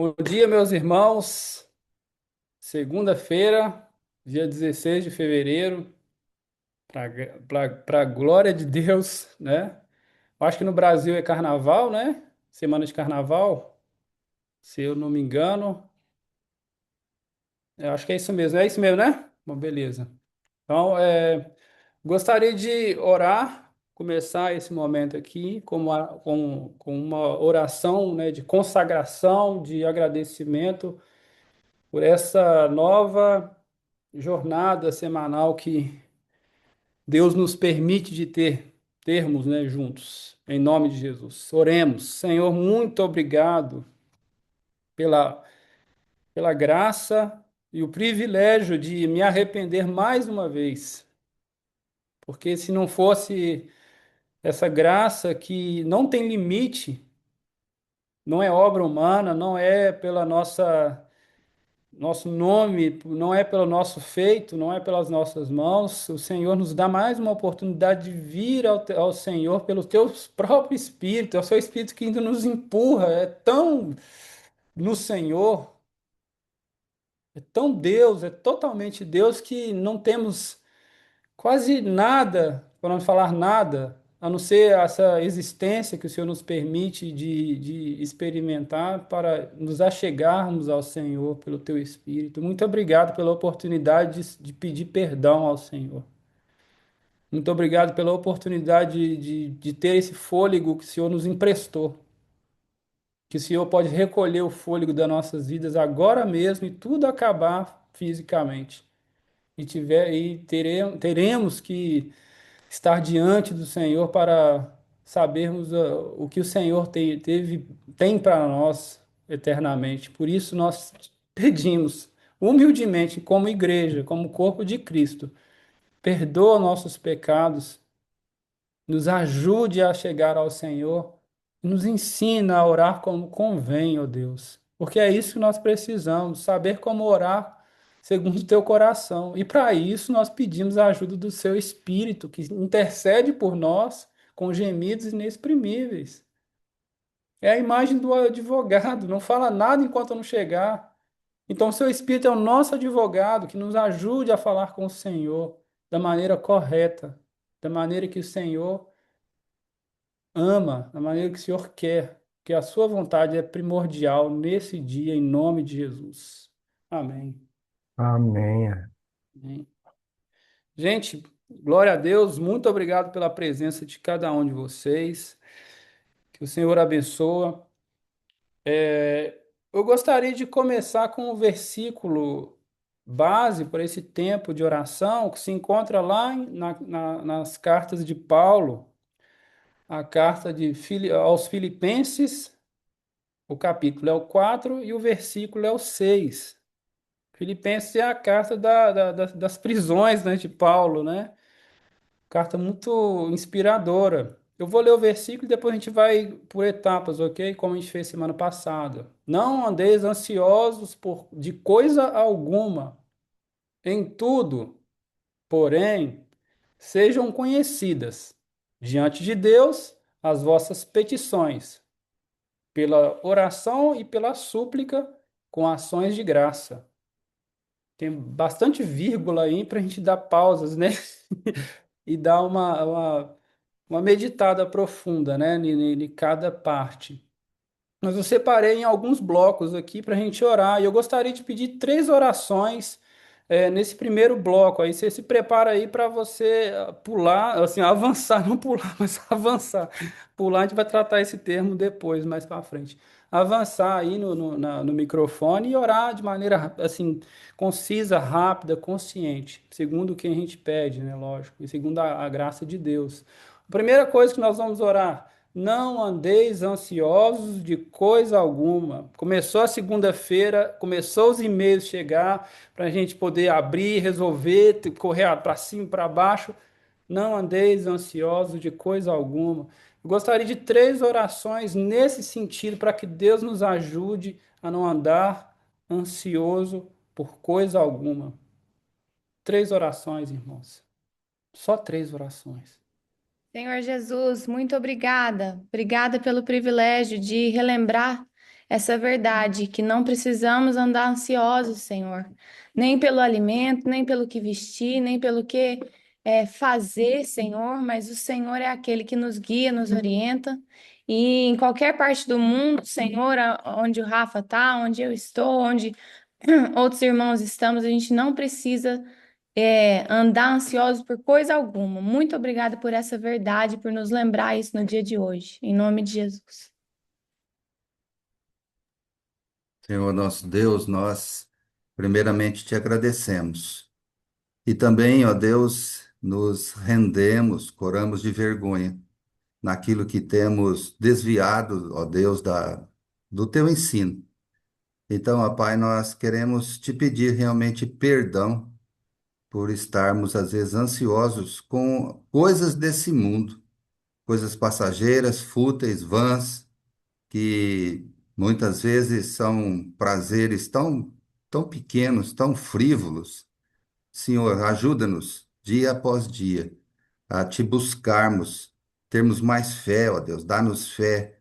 Bom dia, meus irmãos. Segunda-feira, dia 16 de fevereiro, para a glória de Deus, né? Acho que no Brasil é carnaval, né? Semana de carnaval, se eu não me engano. Eu acho que é isso mesmo. É isso mesmo, né? Bom, beleza. Então, gostaria de orar, começar esse momento aqui com uma oração, né, de consagração, de agradecimento por essa nova jornada semanal que Deus nos permite termos, né, juntos, em nome de Jesus. Oremos. Senhor, muito obrigado pela, pela graça e o privilégio de me arrepender mais uma vez, porque se não fosse essa graça que não tem limite, não é obra humana, não é pela nosso nome, não é pelo nosso feito, não é pelas nossas mãos. O Senhor nos dá mais uma oportunidade de vir ao Senhor pelo teu próprio Espírito, é o seu Espírito que ainda nos empurra, é tão no Senhor, é tão Deus, é totalmente Deus que não temos quase nada, para não falar nada, a não ser essa existência que o Senhor nos permite de experimentar para nos achegarmos ao Senhor pelo Teu Espírito. Muito obrigado pela oportunidade de pedir perdão ao Senhor. Muito obrigado pela oportunidade de ter esse fôlego que o Senhor nos emprestou. Que o Senhor pode recolher o fôlego das nossas vidas agora mesmo e tudo acabar fisicamente. Teremos que estar diante do Senhor para sabermos o que o Senhor tem para nós eternamente. Por isso nós pedimos humildemente, como igreja, como corpo de Cristo, perdoa nossos pecados, nos ajude a chegar ao Senhor, nos ensina a orar como convém, ó Deus. Porque é isso que nós precisamos, saber como orar segundo o teu coração. E para isso nós pedimos a ajuda do seu Espírito, que intercede por nós com gemidos inexprimíveis. É a imagem do advogado, não fala nada enquanto não chegar. Então, o seu Espírito é o nosso advogado que nos ajude a falar com o Senhor da maneira correta, da maneira que o Senhor ama, da maneira que o Senhor quer, que a sua vontade é primordial nesse dia, em nome de Jesus. Amém. Amém. Amém. Gente, glória a Deus, muito obrigado pela presença de cada um de vocês. Que o Senhor abençoe. Eu gostaria de começar com um versículo base para esse tempo de oração que se encontra lá nas cartas de Paulo, a carta aos Filipenses. O capítulo é o 4 e o versículo é o 6. Filipenses é a carta das prisões, né, de Paulo, né? Carta muito inspiradora. Eu vou ler o versículo e depois a gente vai por etapas, ok? Como a gente fez semana passada. Não andeis ansiosos de coisa alguma. Em tudo, porém, sejam conhecidas diante de Deus as vossas petições pela oração e pela súplica com ações de graça. Tem bastante vírgula aí para a gente dar pausas, né? E dar uma meditada profunda, né? Em cada parte. Mas eu separei em alguns blocos aqui para a gente orar. E eu gostaria de pedir três orações nesse primeiro bloco. Aí você se prepara aí para você pular, assim, avançar, não pular, mas avançar. Pular, a gente vai tratar esse termo depois, mais para frente. Avançar aí no microfone e orar de maneira, assim, concisa, rápida, consciente, segundo o que a gente pede, né? Lógico, e segundo a graça de Deus. A primeira coisa que nós vamos orar. Não andeis ansiosos de coisa alguma. Começou a segunda-feira, começou os e-mails chegar para a gente poder abrir, resolver, correr para cima, para baixo. Não andeis ansiosos de coisa alguma. Eu gostaria de três orações nesse sentido para que Deus nos ajude a não andar ansioso por coisa alguma. Três orações, irmãos. Só três orações. Senhor Jesus, muito obrigada. Obrigada pelo privilégio de relembrar essa verdade que não precisamos andar ansiosos, Senhor, nem pelo alimento, nem pelo que vestir, nem pelo que fazer, Senhor, mas o Senhor é aquele que nos guia, nos orienta. E em qualquer parte do mundo, Senhor, onde o Rafa está, onde eu estou, onde outros irmãos estamos, a gente não precisa andar ansioso por coisa alguma. Muito obrigada por essa verdade, por nos lembrar isso no dia de hoje. Em nome de Jesus. Senhor nosso Deus, nós primeiramente te agradecemos. E também, ó Deus, nos rendemos, coramos de vergonha naquilo que temos desviado, ó Deus, do teu ensino. Então, ó Pai, nós queremos te pedir realmente perdão por estarmos, às vezes, ansiosos com coisas desse mundo, coisas passageiras, fúteis, vãs, que muitas vezes são prazeres tão pequenos, tão frívolos. Senhor, ajuda-nos dia após dia a te buscarmos, termos mais fé, ó Deus, dá-nos fé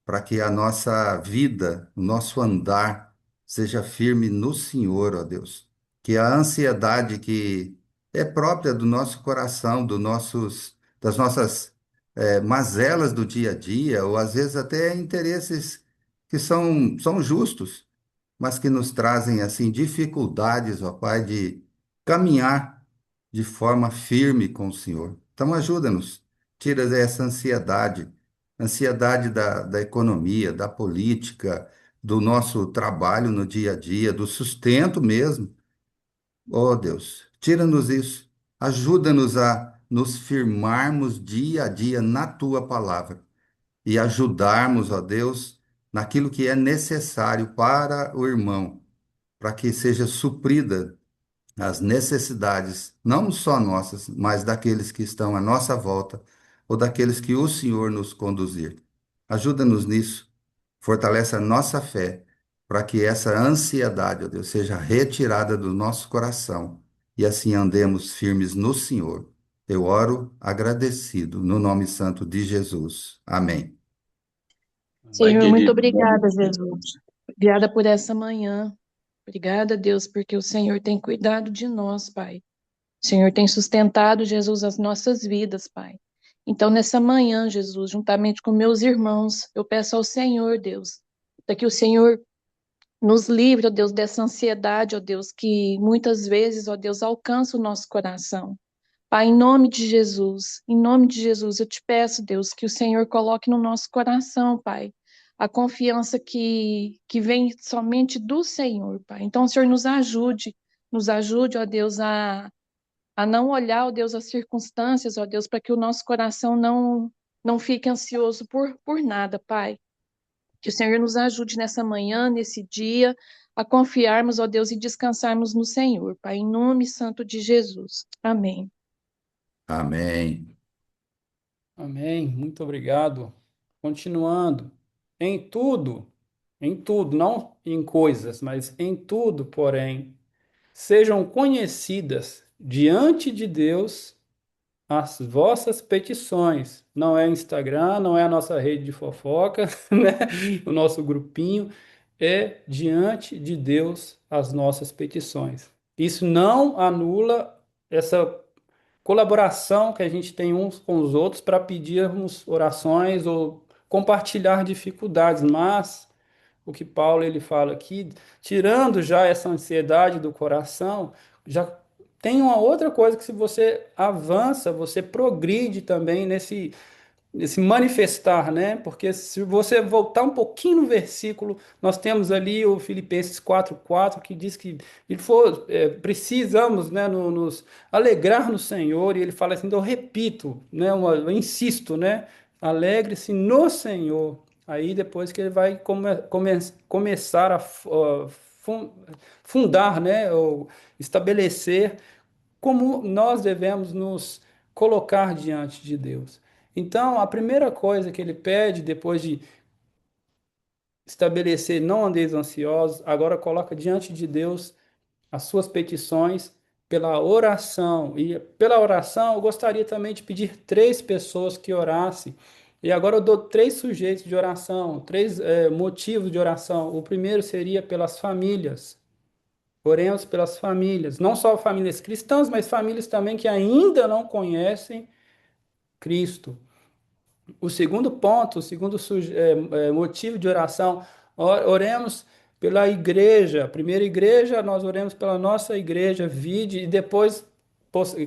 para que a nossa vida, o nosso andar seja firme no Senhor, ó Deus. Que a ansiedade que é própria do nosso coração, das nossas mazelas do dia a dia, ou às vezes até interesses que são justos, mas que nos trazem assim dificuldades, ó Pai, de caminhar de forma firme com o Senhor. Então ajuda-nos, tira essa ansiedade da economia, da política, do nosso trabalho no dia a dia, do sustento mesmo. Oh Deus, tira-nos isso. Ajuda-nos a nos firmarmos dia a dia na tua palavra e ajudarmos, ó Deus, naquilo que é necessário para o irmão, para que seja suprida as necessidades, não só nossas, mas daqueles que estão à nossa volta ou daqueles que o Senhor nos conduzir. Ajuda-nos nisso, fortalece a nossa fé, para que essa ansiedade, ó Deus, seja retirada do nosso coração e assim andemos firmes no Senhor. Eu oro agradecido no nome santo de Jesus. Amém. Amém. Senhor, muito obrigada, Jesus. Obrigada por essa manhã. Obrigada, Deus, porque o Senhor tem cuidado de nós, Pai. O Senhor tem sustentado, Jesus, as nossas vidas, Pai. Então, nessa manhã, Jesus, juntamente com meus irmãos, eu peço ao Senhor, Deus, para que o Senhor nos livre, ó Deus, dessa ansiedade, ó Deus, que muitas vezes, ó Deus, alcança o nosso coração. Pai, em nome de Jesus, eu te peço, Deus, que o Senhor coloque no nosso coração, Pai, a confiança que vem somente do Senhor, Pai. Então, o Senhor nos ajude, ó Deus, a não olhar, ó Deus, as circunstâncias, ó Deus, para que o nosso coração não fique ansioso por nada, Pai. Que o Senhor nos ajude nessa manhã, nesse dia, a confiarmos, ó Deus, e descansarmos no Senhor, Pai, em nome santo de Jesus. Amém. Amém. Amém. Muito obrigado. Continuando. Em tudo, não em coisas, mas em tudo, porém, sejam conhecidas diante de Deus as vossas petições. Não é Instagram, não é a nossa rede de fofoca, né? O nosso grupinho. É diante de Deus as nossas petições. Isso não anula essa colaboração que a gente tem uns com os outros para pedirmos orações ou compartilhar dificuldades, mas o que Paulo ele fala aqui, tirando já essa ansiedade do coração, já tem uma outra coisa que se você avança, você progride também nesse manifestar, né? Porque se você voltar um pouquinho no versículo, nós temos ali o Filipenses 4:4 que diz que precisamos, né, nos alegrar no Senhor, e ele fala assim, eu repito, né, eu insisto, né? Alegre-se no Senhor. Aí depois que ele vai começar a fundar, né, ou estabelecer como nós devemos nos colocar diante de Deus. Então, a primeira coisa que ele pede, depois de estabelecer não andeis ansiosos, agora coloca diante de Deus as suas petições pela oração. E pela oração, eu gostaria também de pedir três pessoas que orassem. E agora eu dou três sujeitos de oração, três motivos de oração. O primeiro seria pelas famílias. Oremos pelas famílias, não só famílias cristãs, mas famílias também que ainda não conhecem Cristo. O segundo ponto, o segundo motivo de oração, oremos pela igreja. Primeira igreja, nós oremos pela nossa igreja, vide, e depois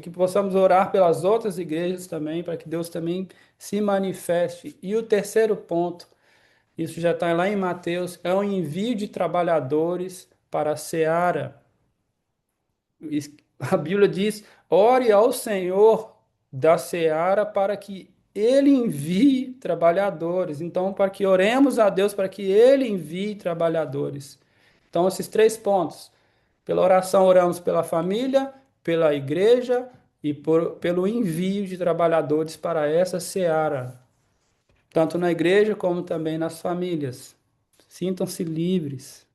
que possamos orar pelas outras igrejas também, para que Deus também se manifeste. E o terceiro ponto, isso já está lá em Mateus, é o envio de trabalhadores para a seara. A Bíblia diz: ore ao Senhor da seara para que ele envie trabalhadores. Então, para que oremos a Deus para que ele envie trabalhadores. Então, esses três pontos. Pela oração, oramos pela família, pela igreja e pelo envio de trabalhadores para essa seara, tanto na igreja como também nas famílias. Sintam-se livres.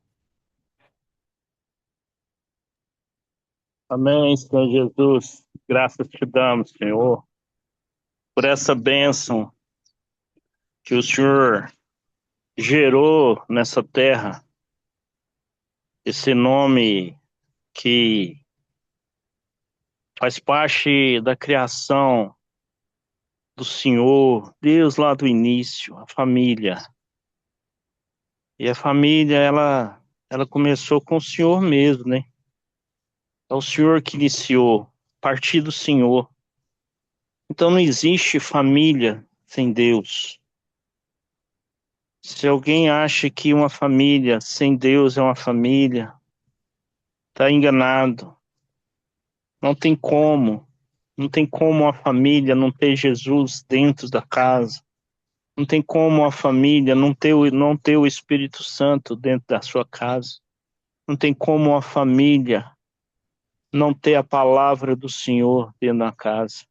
Amém, Senhor Jesus. Graças te damos, Senhor, por essa bênção que o Senhor gerou nessa terra, esse nome que faz parte da criação do Senhor, Deus lá do início, a família. E a família, ela começou com o Senhor mesmo, né? É o Senhor que iniciou, a partir do Senhor. Então não existe família sem Deus. Se alguém acha que uma família sem Deus é uma família, está enganado. Não tem como. Não tem como uma família não ter Jesus dentro da casa. Não tem como uma família não ter o Espírito Santo dentro da sua casa. Não tem como uma família não ter a palavra do Senhor dentro da casa.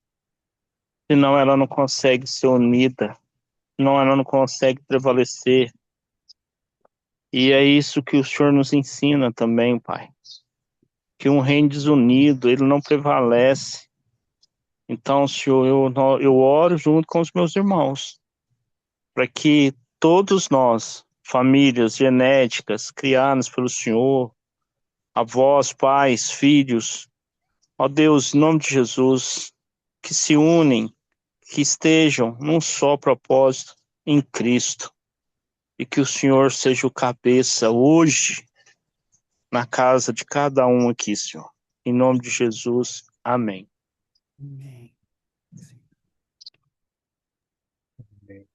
Senão ela não consegue ser unida. Senão ela não consegue prevalecer. E é isso que o Senhor nos ensina também, Pai. Que um reino desunido, ele não prevalece. Então, Senhor, eu oro junto com os meus irmãos, para que todos nós, famílias genéticas, criadas pelo Senhor, avós, pais, filhos, ó Deus, em nome de Jesus, que se unem, que estejam num só propósito em Cristo, e que o Senhor seja o cabeça hoje na casa de cada um aqui, Senhor. Em nome de Jesus, amém. Amém. Amém.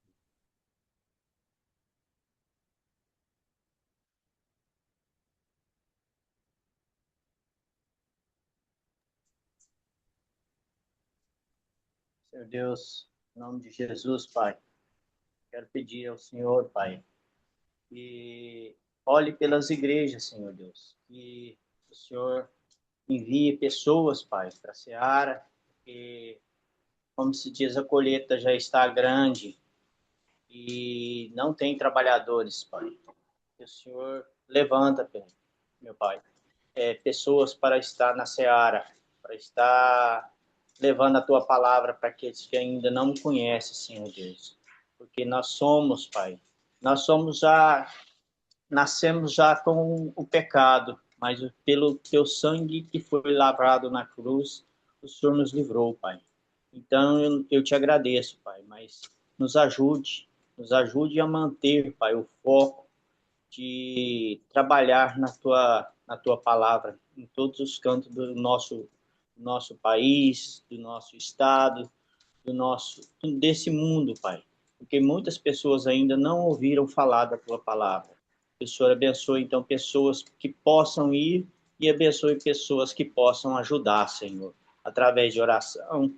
Senhor Deus, em nome de Jesus, Pai, quero pedir ao Senhor, Pai, que olhe pelas igrejas, Senhor Deus, que o Senhor envie pessoas, Pai, para a seara, porque, como se diz, a colheita já está grande e não tem trabalhadores, Pai. Que o Senhor levanta, meu Pai, pessoas para estar na seara, para estar levando a Tua palavra para aqueles que ainda não me conhecem, Senhor Deus. Porque nós somos, Pai, nascemos já com o pecado, mas pelo Teu sangue que foi lavado na cruz, o Senhor nos livrou, Pai. Então eu te agradeço, Pai, mas nos ajude a manter, Pai, o foco de trabalhar na tua palavra, em todos os cantos do nosso país, do nosso estado, desse mundo, Pai. Porque muitas pessoas ainda não ouviram falar da tua palavra. Que o Senhor abençoe, então, pessoas que possam ir e abençoe pessoas que possam ajudar, Senhor, através de oração,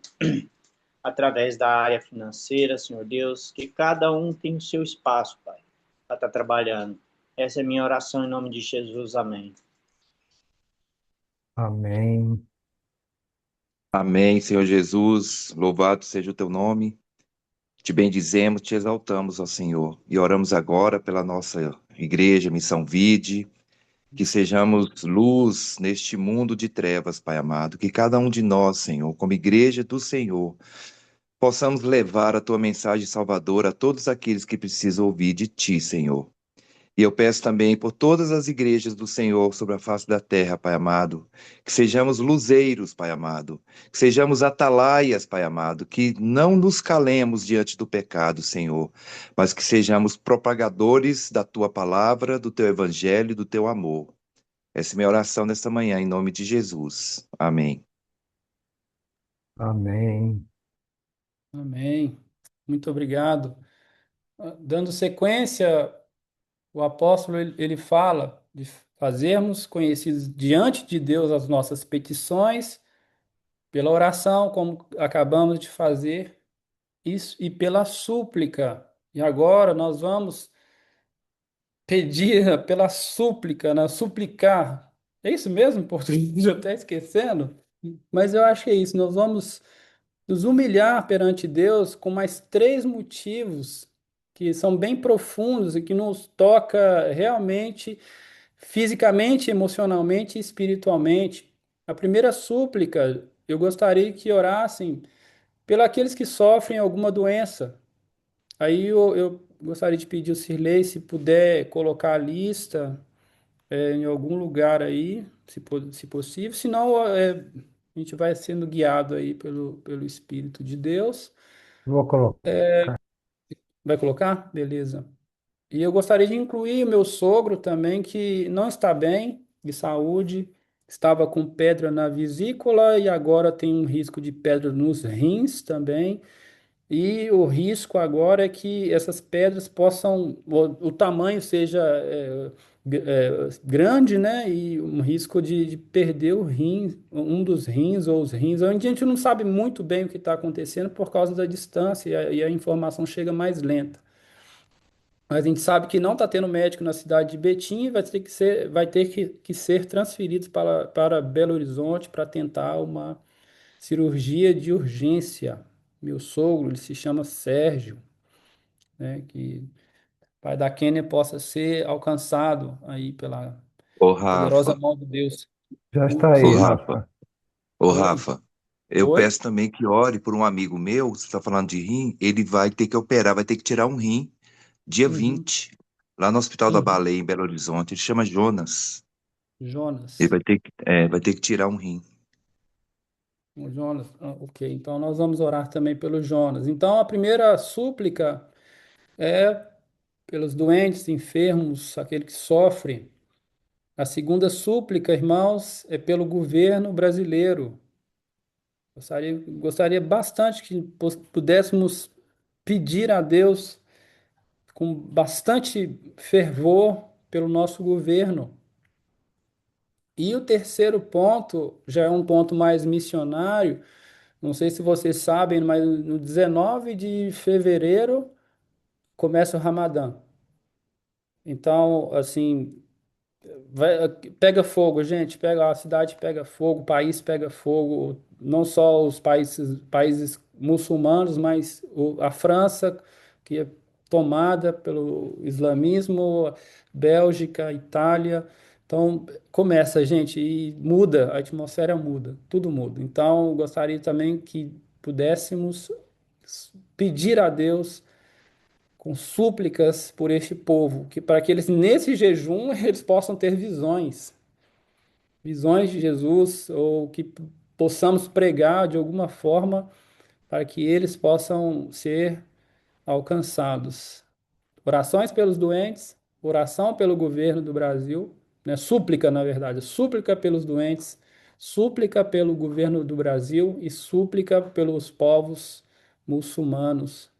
através da área financeira, Senhor Deus, que cada um tem o seu espaço, Pai, para estar trabalhando. Essa é a minha oração em nome de Jesus. Amém. Amém. Amém, Senhor Jesus, louvado seja o teu nome. Te bendizemos, te exaltamos, ó Senhor. E oramos agora pela nossa igreja, Missão Vide, que sejamos luz neste mundo de trevas, Pai amado. Que cada um de nós, Senhor, como igreja do Senhor, possamos levar a tua mensagem salvadora a todos aqueles que precisam ouvir de ti, Senhor. E eu peço também por todas as igrejas do Senhor sobre a face da terra, Pai amado, que sejamos luzeiros, Pai amado, que sejamos atalaias, Pai amado, que não nos calemos diante do pecado, Senhor, mas que sejamos propagadores da tua palavra, do teu evangelho e do teu amor. Essa é minha oração nesta manhã, em nome de Jesus. Amém. Amém. Amém. Muito obrigado. Dando sequência, o apóstolo ele fala de fazermos conhecidos diante de Deus as nossas petições, pela oração, como acabamos de fazer, isso, e pela súplica. E agora nós vamos pedir pela súplica, né? Suplicar. É isso mesmo em português? Eu até esquecendo. Mas eu acho que é isso. Nós vamos nos humilhar perante Deus com mais três motivos que são bem profundos e que nos toca realmente, fisicamente, emocionalmente e espiritualmente. A primeira súplica, eu gostaria que orassem pelos aqueles que sofrem alguma doença. Aí eu gostaria de pedir ao Sirlei se puder colocar a lista em algum lugar aí, se possível, senão a gente vai sendo guiado aí pelo Espírito de Deus. Vou colocar. Vai colocar? Beleza. E eu gostaria de incluir o meu sogro também, que não está bem de saúde, estava com pedra na vesícula e agora tem um risco de pedra nos rins também. E o risco agora é que essas pedras possam, o tamanho seja grande, né? E um risco de perder o rim, um dos rins ou os rins. A gente não sabe muito bem o que está acontecendo por causa da distância e a informação chega mais lenta. Mas a gente sabe que não está tendo médico na cidade de Betim e vai ter que ser transferido para Belo Horizonte para tentar uma cirurgia de urgência. Meu sogro, ele se chama Sérgio, né? Que o pai da Kênia possa ser alcançado aí pela Ô, poderosa Rafa, mão de Deus. Já está ô, aí, Sim, Rafa, Rafa. ô, oi, Rafa, eu oi. peço também que ore por um amigo meu, você está falando de rim, ele vai ter que operar, vai ter que tirar um rim dia Uhum, 20 lá no Hospital da uhum. Baleia, em Belo Horizonte. Ele chama Jonas. Ele Jonas, vai ter que tirar um rim. o Jonas, ok. Então nós vamos orar também pelo Jonas. Então a primeira súplica é pelos doentes, enfermos, aquele que sofre. A segunda súplica, irmãos, é pelo governo brasileiro. Gostaria bastante que pudéssemos pedir a Deus com bastante fervor pelo nosso governo. E o terceiro ponto já é um ponto mais missionário. Não sei se vocês sabem, mas no 19 de fevereiro começa o Ramadã. Então, assim, pega fogo, gente. A cidade pega fogo, o país pega fogo. Não só os países muçulmanos, mas a França, que é tomada pelo islamismo, Bélgica, Itália. Então, começa, gente, e muda, a atmosfera muda, tudo muda. Então, gostaria também que pudéssemos pedir a Deus com súplicas por este povo, que para que eles nesse jejum eles possam ter visões de Jesus, ou que possamos pregar de alguma forma para que eles possam ser alcançados. Orações pelos doentes, oração pelo governo do Brasil, né? Súplica, na verdade, súplica pelos doentes, súplica pelo governo do Brasil e súplica pelos povos muçulmanos.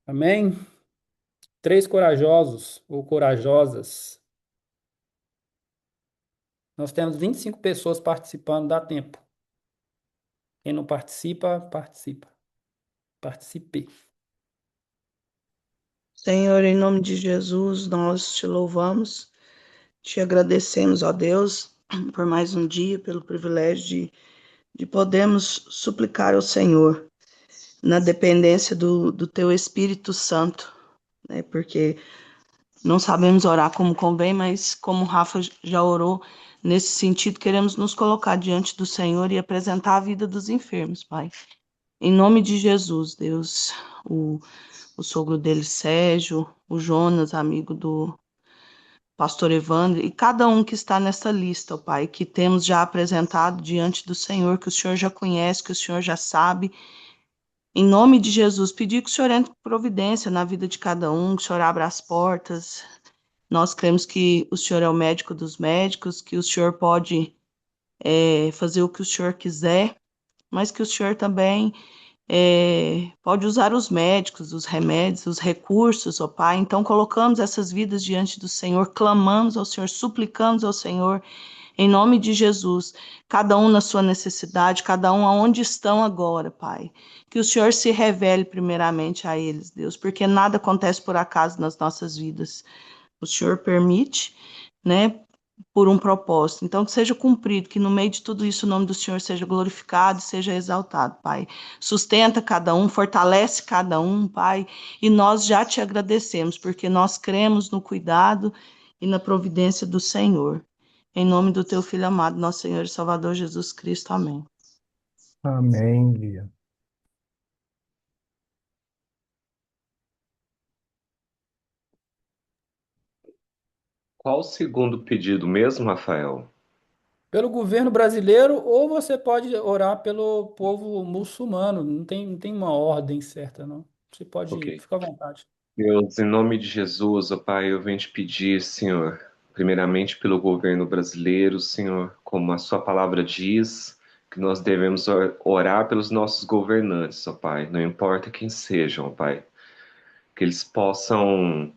Amém? Três corajosos ou corajosas. Nós temos 25 pessoas participando, dá tempo. Quem não participa, participa. Participe. Senhor, em nome de Jesus, nós te louvamos, te agradecemos, ó Deus, por mais um dia, pelo privilégio de podermos suplicar ao Senhor, na dependência do teu Espírito Santo, né? Porque não sabemos orar como convém, mas como o Rafa já orou, nesse sentido, queremos nos colocar diante do Senhor e apresentar a vida dos enfermos, Pai. Em nome de Jesus, Deus, o, o sogro dele, Sérgio, o Jonas, amigo do pastor Evandro, e cada um que está nessa lista, ó Pai, que temos já apresentado diante do Senhor, que o Senhor já conhece, que o Senhor já sabe. Em nome de Jesus, pedir que o Senhor entre com providência na vida de cada um, que o Senhor abra as portas. Nós cremos que o Senhor é o médico dos médicos, que o Senhor pode fazer o que o Senhor quiser, mas que o Senhor também pode usar os médicos, os remédios, os recursos, ó Pai. Então, colocamos essas vidas diante do Senhor, clamamos ao Senhor, suplicamos ao Senhor, em nome de Jesus, cada um na sua necessidade, cada um aonde estão agora, Pai. Que o Senhor se revele primeiramente a eles, Deus, porque nada acontece por acaso nas nossas vidas. O Senhor permite, né, por um propósito. Então, que seja cumprido, que no meio de tudo isso o nome do Senhor seja glorificado, seja exaltado, Pai. Sustenta cada um, fortalece cada um, Pai, e nós já te agradecemos, porque nós cremos no cuidado e na providência do Senhor. Em nome do teu Filho amado, nosso Senhor e Salvador Jesus Cristo. Amém. Amém, Lia. Qual o segundo pedido mesmo, Rafael? Pelo governo brasileiro, ou você pode orar pelo povo muçulmano. Não tem uma ordem certa, não. Você pode, Ok. fica à vontade. Deus, em nome de Jesus, ó Pai, eu venho te pedir, Senhor, primeiramente pelo governo brasileiro, Senhor, como a sua palavra diz, que nós devemos orar pelos nossos governantes, ó Pai, não importa quem sejam, ó Pai, que eles possam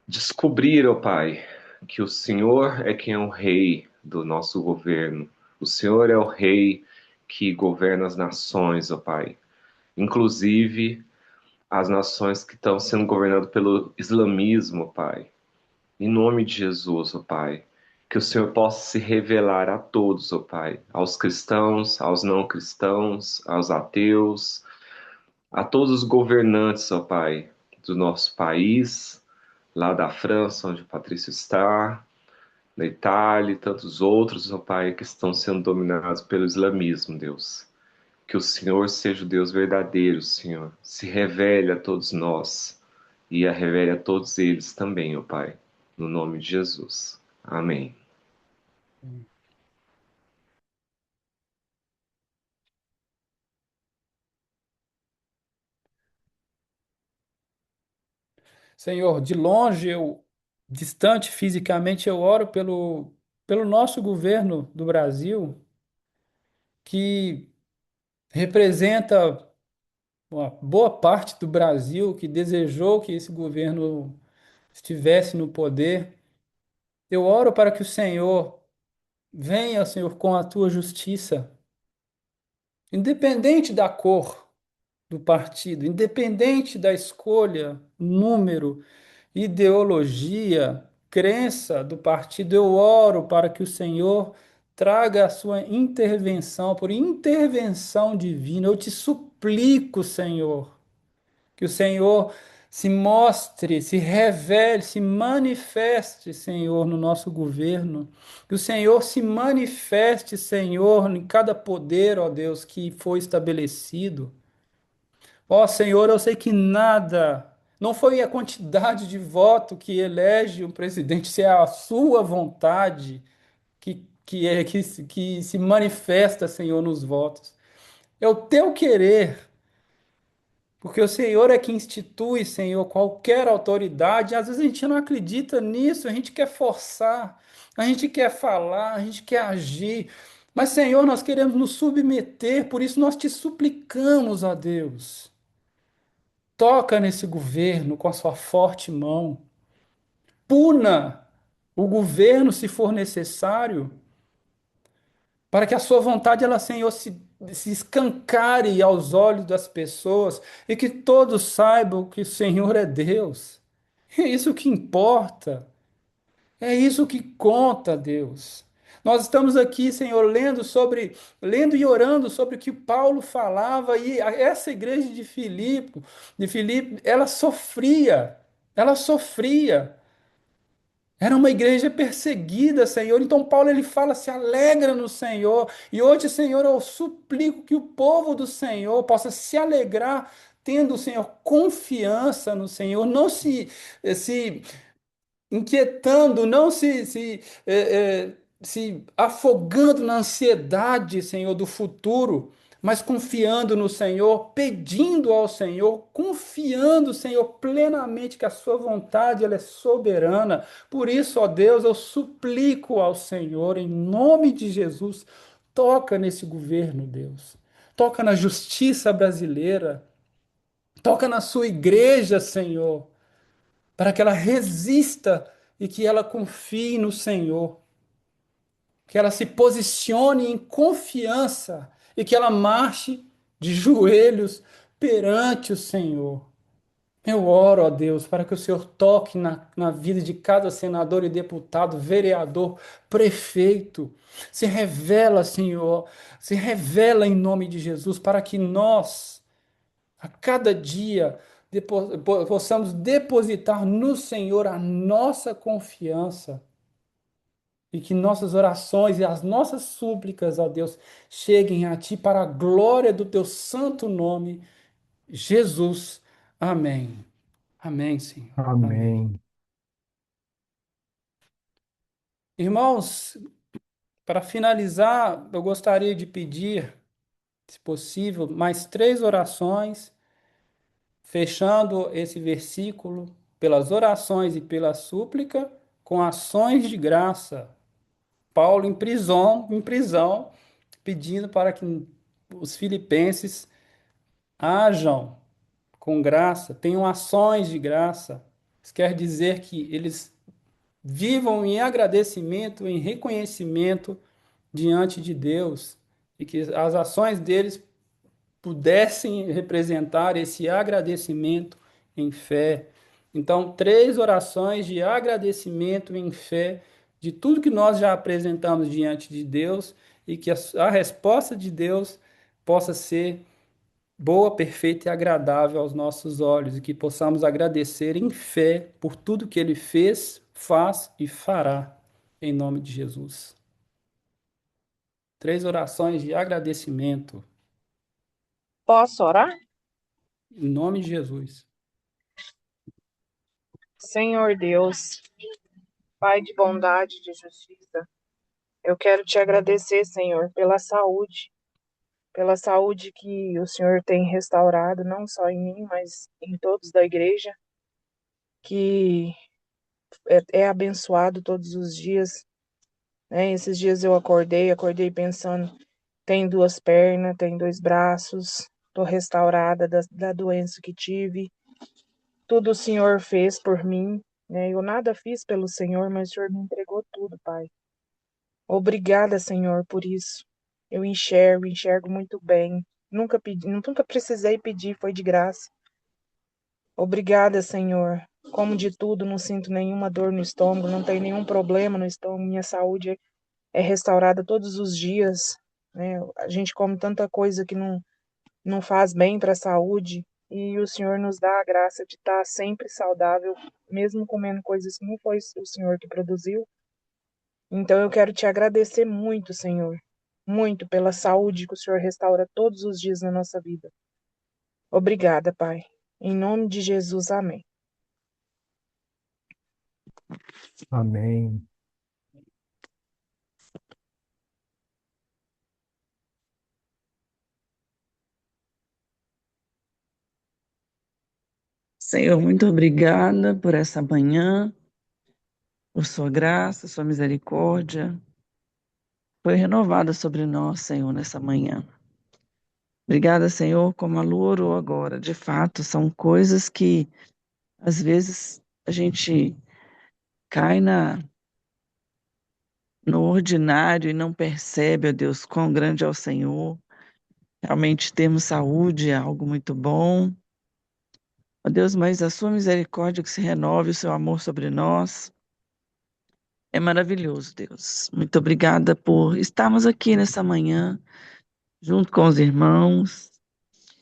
descobrir, ó Pai, que o Senhor é quem é o rei do nosso governo. O Senhor é o rei que governa as nações, ó Pai. Inclusive as nações que estão sendo governadas pelo islamismo, ó Pai. Em nome de Jesus, ó Pai. Que o Senhor possa se revelar a todos, ó Pai. Aos cristãos, aos não cristãos, aos ateus, a todos os governantes, ó Pai, do nosso país, lá da França, onde o Patrício está, da Itália e tantos outros, ó Pai, que estão sendo dominados pelo islamismo, Deus. Que o Senhor seja o Deus verdadeiro, Senhor. Se revele a todos nós e a revele a todos eles também, ó Pai. No nome de Jesus. Amém. Senhor, de longe, distante fisicamente, eu oro pelo nosso governo do Brasil, que representa uma boa parte do Brasil que desejou que esse governo estivesse no poder. Eu oro para que o Senhor venha, Senhor, com a tua justiça, independente da cor do partido, independente da escolha, número, ideologia, crença do partido, eu oro para que o Senhor traga a sua intervenção, por intervenção divina. Eu te suplico, Senhor, que o Senhor se mostre, se revele, se manifeste, Senhor, no nosso governo. Que o Senhor se manifeste, Senhor, em cada poder, ó Deus, que foi estabelecido. Ó Senhor, eu sei que nada, não foi a quantidade de voto que elege o presidente, se é a sua vontade que se manifesta, Senhor, nos votos. É o teu querer, porque o Senhor é que institui, Senhor, qualquer autoridade. Às vezes a gente não acredita nisso, a gente quer forçar, a gente quer falar, a gente quer agir. Mas, Senhor, nós queremos nos submeter, por isso nós te suplicamos, ó Deus. Toca nesse governo com a sua forte mão. Puna o governo se for necessário, para que a sua vontade, ela, Senhor, se escancare aos olhos das pessoas e que todos saibam que o Senhor é Deus. É isso que importa. É isso que conta, Deus. Nós estamos aqui, Senhor, lendo e orando sobre o que Paulo falava e essa igreja de Filipe, ela sofria. Era uma igreja perseguida, Senhor. Então Paulo ele fala, se alegra no Senhor. E hoje, Senhor, eu suplico que o povo do Senhor possa se alegrar, tendo, Senhor, confiança no Senhor, não se inquietando, não se afogando na ansiedade, Senhor, do futuro, mas confiando no Senhor, pedindo ao Senhor, confiando, Senhor, plenamente que a sua vontade ela é soberana. Por isso, ó Deus, eu suplico ao Senhor, em nome de Jesus, toca nesse governo, Deus. Toca na justiça brasileira, toca na sua igreja, Senhor, para que ela resista e que ela confie no Senhor, que ela se posicione em confiança e que ela marche de joelhos perante o Senhor. Eu oro, ó Deus, para que o Senhor toque na vida de cada senador e deputado, vereador, prefeito. Se revela, Senhor, se revela em nome de Jesus, para que nós, a cada dia, possamos depositar no Senhor a nossa confiança e que nossas orações e as nossas súplicas, ó Deus, cheguem a Ti para a glória do Teu santo nome, Jesus. Amém. Amém, Senhor. Amém. Amém. Irmãos, para finalizar, eu gostaria de pedir, se possível, mais 3 orações, fechando esse versículo pelas orações e pela súplica, com ações de graça. Paulo em prisão, pedindo para que os filipenses hajam com graça, tenham ações de graça. Isso quer dizer que eles vivam em agradecimento, em reconhecimento diante de Deus e que as ações deles pudessem representar esse agradecimento em fé. Então, 3 orações de agradecimento em fé de tudo que nós já apresentamos diante de Deus e que a resposta de Deus possa ser boa, perfeita e agradável aos nossos olhos e que possamos agradecer em fé por tudo que Ele fez, faz e fará, em nome de Jesus. 3 orações de agradecimento, Posso orar? em nome de Jesus. Senhor Deus, Pai de bondade e de justiça, eu quero te agradecer, Senhor, pela saúde que o Senhor tem restaurado, não só em mim, mas em todos da igreja, que é abençoado todos os dias, né? Esses dias eu acordei pensando, tem 2 pernas, tem 2 braços, estou restaurada da doença que tive, tudo o Senhor fez por mim, né? Eu nada fiz pelo Senhor, mas o Senhor me entregou tudo, Pai. Obrigada, Senhor, por isso. Eu enxergo muito bem. Nunca precisei pedir, foi de graça. Obrigada, Senhor. Como de tudo, não sinto nenhuma dor no estômago, não tenho nenhum problema no estômago. Minha saúde é restaurada todos os dias, né? A gente come tanta coisa que não faz bem para a saúde, e o Senhor nos dá a graça de estar sempre saudável, mesmo comendo coisas que não foi o Senhor que produziu. Então eu quero te agradecer muito, Senhor, muito pela saúde que o Senhor restaura todos os dias na nossa vida. Obrigada, Pai. Em nome de Jesus, amém. Amém. Senhor, muito obrigada por essa manhã, por sua graça, sua misericórdia. Foi renovada sobre nós, Senhor, nessa manhã. Obrigada, Senhor, como a Lu orou agora. De fato, são coisas que, às vezes, a gente cai no ordinário e não percebe, ó Deus, quão grande é o Senhor. Realmente termos saúde é algo muito bom. Ó Deus, mas a sua misericórdia que se renove, o seu amor sobre nós, é maravilhoso, Deus. Muito obrigada por estarmos aqui nessa manhã, junto com os irmãos,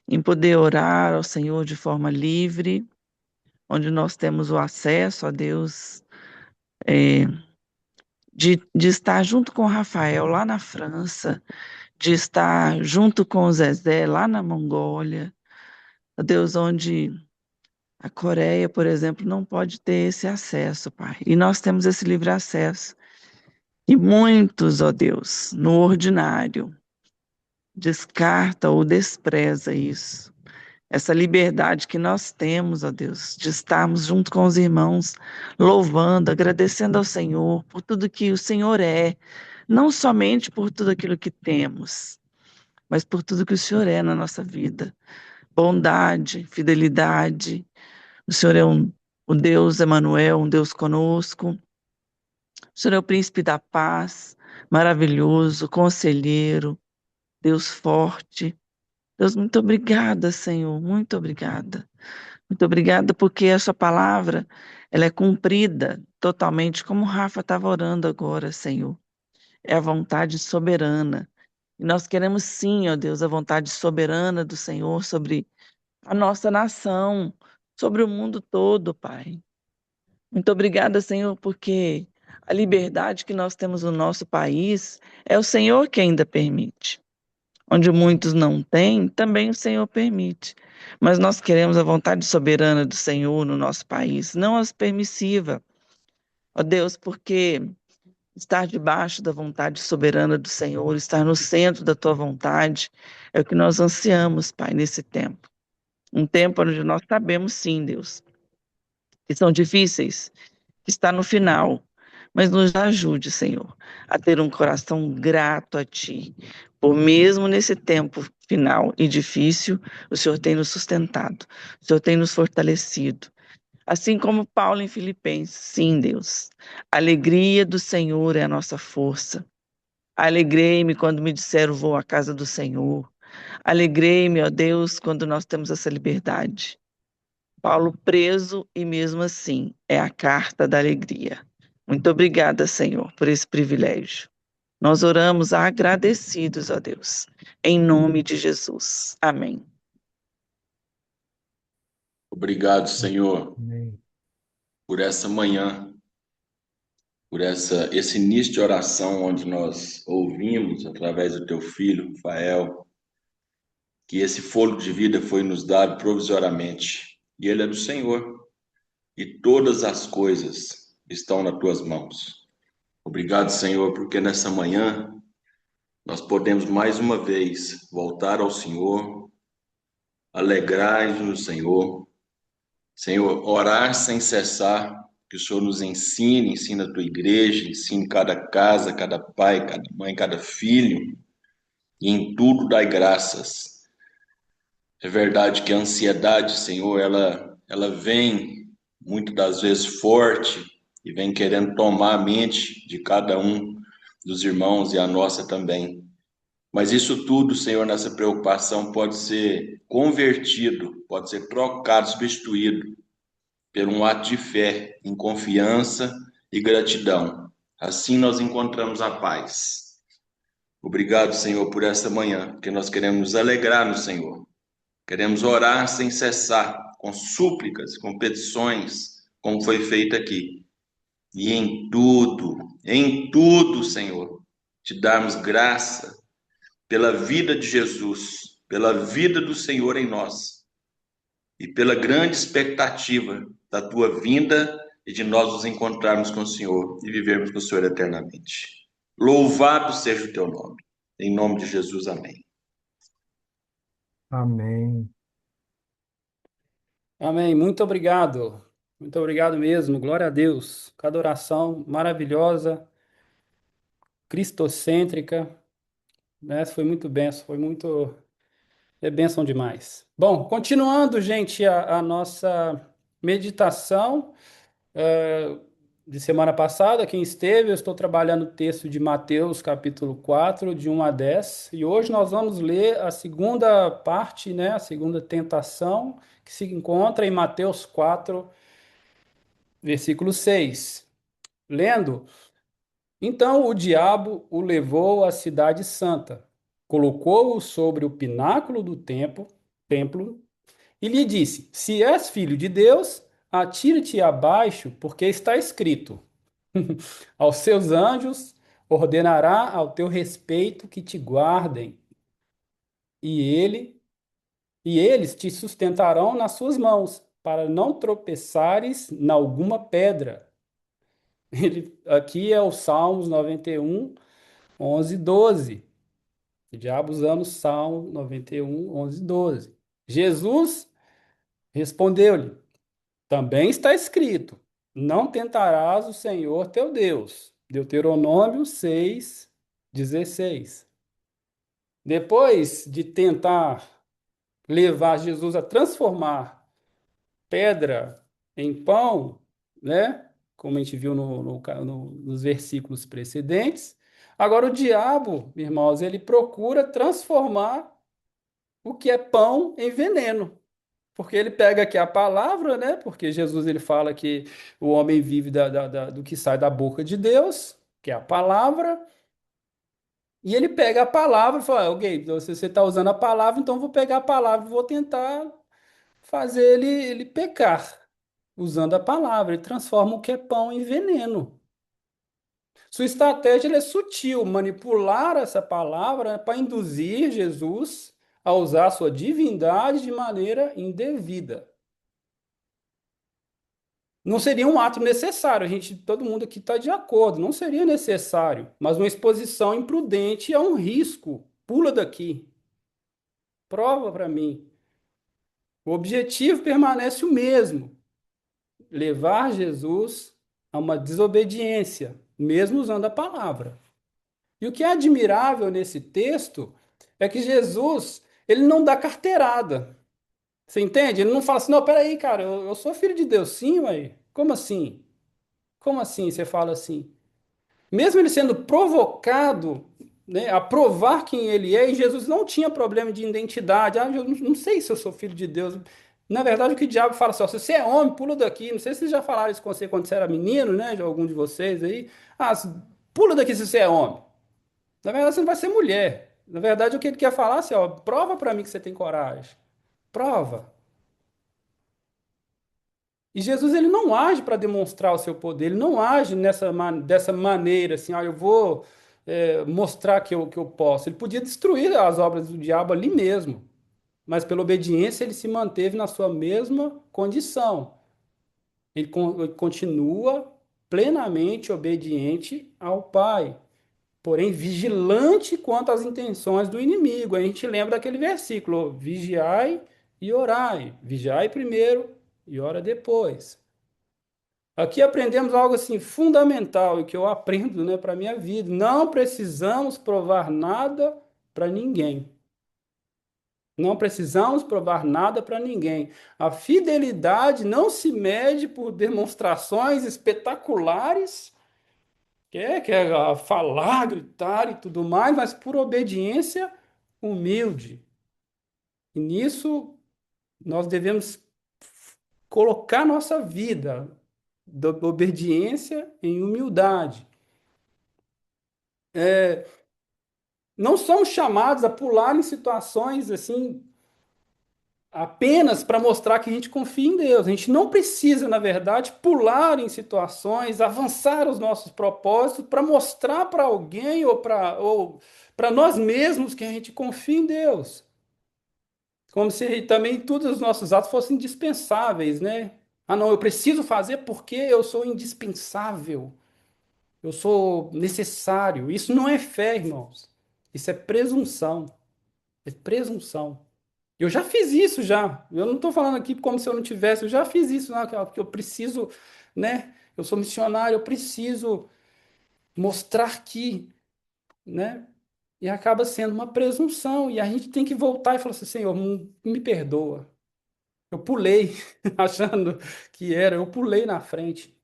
em poder orar ao Senhor de forma livre, onde nós temos o acesso a Deus é, de estar junto com o Rafael lá na França, de estar junto com o Zezé lá na Mongólia, ó Deus, onde a Coreia, por exemplo, não pode ter esse acesso, Pai. E nós temos esse livre acesso. E muitos, ó Deus, no ordinário, descarta ou despreza isso. Essa liberdade que nós temos, ó Deus, de estarmos junto com os irmãos, louvando, agradecendo ao Senhor por tudo que o Senhor é, não somente por tudo aquilo que temos, mas por tudo que o Senhor é na nossa vida. Bondade, fidelidade. O Senhor é o Deus Emanuel, um Deus conosco. O Senhor é o príncipe da paz, maravilhoso, conselheiro, Deus forte. Deus, muito obrigada, Senhor, muito obrigada. Muito obrigada porque a sua palavra, ela é cumprida totalmente, como o Rafa estava orando agora, Senhor. É a vontade soberana. E nós queremos sim, ó Deus, a vontade soberana do Senhor sobre a nossa nação, sobre o mundo todo, Pai. Muito obrigada, Senhor, porque a liberdade que nós temos no nosso país é o Senhor que ainda permite. Onde muitos não têm, também o Senhor permite. Mas nós queremos a vontade soberana do Senhor no nosso país, não as permissiva. Ó Deus, porque estar debaixo da vontade soberana do Senhor, estar no centro da tua vontade, é o que nós ansiamos, Pai, nesse tempo. Um tempo onde nós sabemos, sim, Deus, que são difíceis, que está no final, mas nos ajude, Senhor, a ter um coração grato a Ti, por mesmo nesse tempo final e difícil, o Senhor tem nos sustentado, o Senhor tem nos fortalecido. Assim como Paulo em Filipenses, sim, Deus, a alegria do Senhor é a nossa força. Alegrei-me quando me disseram, vou à casa do Senhor. Alegrei-me, ó Deus, quando nós temos essa liberdade. Paulo preso e mesmo assim é a carta da alegria. Muito obrigada, Senhor, por esse privilégio. Nós oramos agradecidos a Deus, em nome de Jesus. Amém. Obrigado, Senhor, Amém. por essa manhã, por esse início de oração onde nós ouvimos, através do teu filho, Rafael, que esse fôlego de vida foi nos dado provisoriamente. E ele é do Senhor. E todas as coisas estão nas tuas mãos. Obrigado, Senhor, porque nessa manhã nós podemos mais uma vez voltar ao Senhor, alegrar-nos no Senhor, Senhor, orar sem cessar, que o Senhor nos ensina a tua igreja, ensine cada casa, cada pai, cada mãe, cada filho, e em tudo dai graças. É verdade que a ansiedade, Senhor, ela vem muitas das vezes forte e vem querendo tomar a mente de cada um dos irmãos e a nossa também. Mas isso tudo, Senhor, nessa preocupação pode ser convertido, pode ser trocado, substituído por um ato de fé, em confiança e gratidão. Assim nós encontramos a paz. Obrigado, Senhor, por essa manhã, porque nós queremos nos alegrar no Senhor. Queremos orar sem cessar, com súplicas, com petições, como foi feito aqui. E em tudo, Senhor, te darmos graça pela vida de Jesus, pela vida do Senhor em nós e pela grande expectativa da tua vinda e de nós nos encontrarmos com o Senhor e vivermos com o Senhor eternamente. Louvado seja o teu nome. Em nome de Jesus, amém. Amém. Amém. Muito obrigado. Muito obrigado mesmo. Glória a Deus. Cada oração maravilhosa, cristocêntrica, né? Foi muito benção, foi muito. É bênção demais. Bom, continuando, gente, a nossa meditação de semana passada, quem esteve, eu estou trabalhando o texto de Mateus, capítulo 4, de 1 a 10, e hoje nós vamos ler a segunda parte, né, a segunda tentação, que se encontra em Mateus 4, versículo 6. Lendo, então o diabo o levou à cidade santa, colocou-o sobre o pináculo do templo, e lhe disse: Se és filho de Deus, atira-te abaixo, porque está escrito: Aos seus anjos ordenará ao teu respeito que te guardem, e ele e eles te sustentarão nas suas mãos, para não tropeçares em alguma pedra. Aqui é o Salmos 91, 11, 12. O diabo usando o Salmo 91, 11, 12. Jesus respondeu-lhe: também está escrito: não tentarás o Senhor teu Deus. Deuteronômio 6, 16. Depois de tentar levar Jesus a transformar pedra em pão, né? Como a gente viu nos versículos precedentes. Agora, o diabo, irmãos, ele procura transformar o que é pão em veneno. Porque ele pega aqui a palavra, né? Porque Jesus ele fala que o homem vive do que sai da boca de Deus, que é a palavra, e ele pega a palavra e fala: ok, você está usando a palavra, então eu vou pegar a palavra e vou tentar fazer ele pecar, usando a palavra. Ele transforma o que é pão em veneno. Sua estratégia ele é sutil, manipular essa palavra para induzir Jesus a usar a sua divindade de maneira indevida. Não seria um ato necessário, todo mundo aqui está de acordo, não seria necessário, mas uma exposição imprudente é um risco. Pula daqui, prova para mim. O objetivo permanece o mesmo: levar Jesus a uma desobediência, mesmo usando a palavra. E o que é admirável nesse texto é que Jesus, ele não dá carteirada. Você entende? Ele não fala assim: não, peraí, cara, eu sou filho de Deus, sim, ué. Como assim? Como assim você fala assim? Mesmo ele sendo provocado, né, a provar quem ele é, e Jesus não tinha problema de identidade. Ah, eu não sei se eu sou filho de Deus. Na verdade, o que o diabo fala assim: ó, se você é homem, pula daqui. Não sei se vocês já falaram isso com você quando você era menino, né? De algum de vocês aí. Ah, pula daqui se você é homem. Na verdade, você não vai ser mulher. Na verdade, o que ele quer falar é assim: ó, prova para mim que você tem coragem. Prova. E Jesus ele não age para demonstrar o seu poder, ele não age dessa maneira, assim, eu vou mostrar que eu posso. Ele podia destruir as obras do diabo ali mesmo, mas pela obediência ele se manteve na sua mesma condição. Ele continua plenamente obediente ao Pai, porém vigilante quanto às intenções do inimigo. A gente lembra daquele versículo: vigiai e orai. Vigiai primeiro e ora depois. Aqui aprendemos algo assim fundamental e que eu aprendo, né, para a minha vida. Não precisamos provar nada para ninguém. Não precisamos provar nada para ninguém. A fidelidade não se mede por demonstrações espetaculares, que é falar, gritar e tudo mais, mas por obediência humilde. E nisso nós devemos colocar nossa vida da obediência em humildade. Não somos chamados a pular em situações assim apenas para mostrar que a gente confia em Deus. A gente não precisa, na verdade, pular em situações, avançar os nossos propósitos para mostrar para alguém ou para nós mesmos que a gente confia em Deus. Como se também todos os nossos atos fossem indispensáveis, né? Ah, não, eu preciso fazer porque eu sou indispensável. Eu sou necessário. Isso não é fé, irmãos. Isso é presunção. É presunção. Eu já fiz isso já. Eu não estou falando aqui como se eu não tivesse. Eu já fiz isso, né? Porque eu preciso, né? Eu sou missionário, eu preciso mostrar que, né? E acaba sendo uma presunção. E a gente tem que voltar e falar assim: Senhor, me perdoa. Eu pulei, achando que era, eu pulei na frente.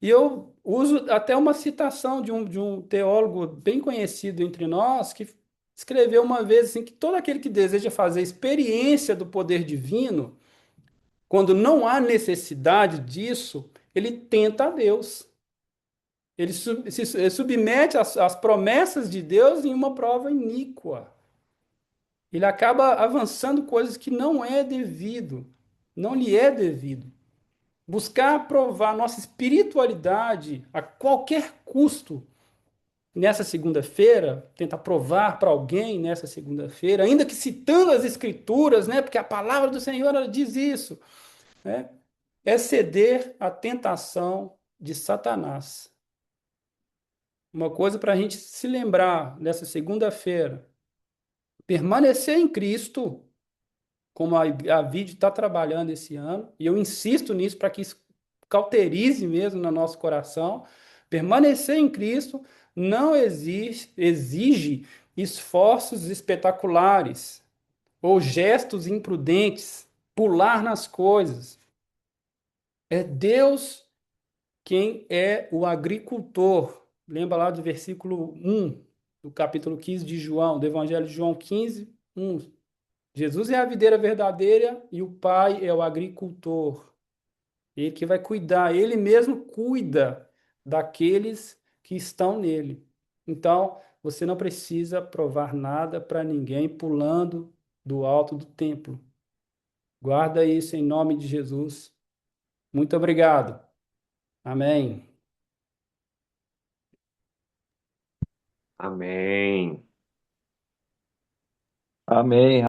E eu uso até uma citação de um teólogo bem conhecido entre nós, que escreveu uma vez assim, que todo aquele que deseja fazer experiência do poder divino, quando não há necessidade disso, ele tenta a Deus. Ele submete as promessas de Deus em uma prova iníqua. Ele acaba avançando coisas que não é devido, não lhe é devido. buscar provar nossa espiritualidade a qualquer custo nessa segunda-feira, tentar provar para alguém nessa segunda-feira, ainda que citando as Escrituras, né? Porque a palavra do Senhor ela diz isso, né? É ceder à tentação de Satanás. Uma coisa para a gente se lembrar nessa segunda-feira: permanecer em Cristo, como a Vide está trabalhando esse ano, e eu insisto nisso para que isso cauterize mesmo no nosso coração. Permanecer em Cristo não exige esforços espetaculares ou gestos imprudentes, pular nas coisas. É Deus quem é o agricultor. Lembra lá do versículo 1 do capítulo 15 de João, do Evangelho de João 15, 1. Jesus é a videira verdadeira e o Pai é o agricultor. Ele que vai cuidar, ele mesmo cuida daqueles que estão nele. Então, você não precisa provar nada para ninguém pulando do alto do templo. Guarda isso em nome de Jesus. Muito obrigado. Amém. Amém. Amém.